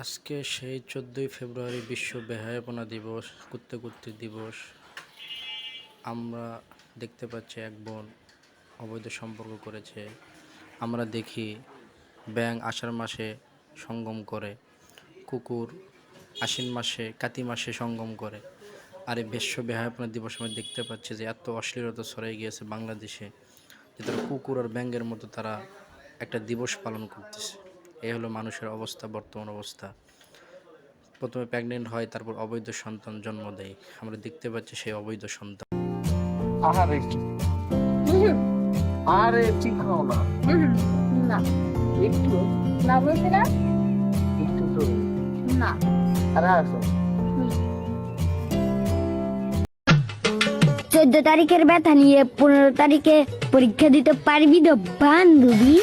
আজকে সেই 14ই ফেব্রুয়ারি বিশ্ব বেহায়াপনা দিবস, কুত্তে দিবস। আমরা দেখতে পাচ্ছি এক বোন অবৈধ সম্পর্ক করেছে। আমরা দেখি ব্যাঙ আষাঢ় মাসে সঙ্গম করে, কুকুর আশ্বিন মাসে কাতি মাসে সঙ্গম করে। আর এই বিশ্ব বেহায়াপনা দিবস আমরা দেখতে পাচ্ছি যে এত অশ্লীলতা ছড়াই গিয়েছে বাংলাদেশে, যে তারা কুকুর আর ব্যাঙের মতো তারা একটা দিবস পালন করতেছে। এই হলো মানুষের অবস্থা, বর্তমান অবস্থা। প্রথমে প্রেগনেন্ট হয়, তারপর অবৈধ সন্তান জন্ম দেয়। আমরা দেখতে পাচ্ছি সেই অবৈধ সন্তান। আহারে আরে ঠিক হও না না একটু না বলছি না একটু তো না আরে আসো 14 তারিখের ব্যথা নিয়ে 15 তারিখে পরীক্ষা দিতে পারবি তো বান্ধবী?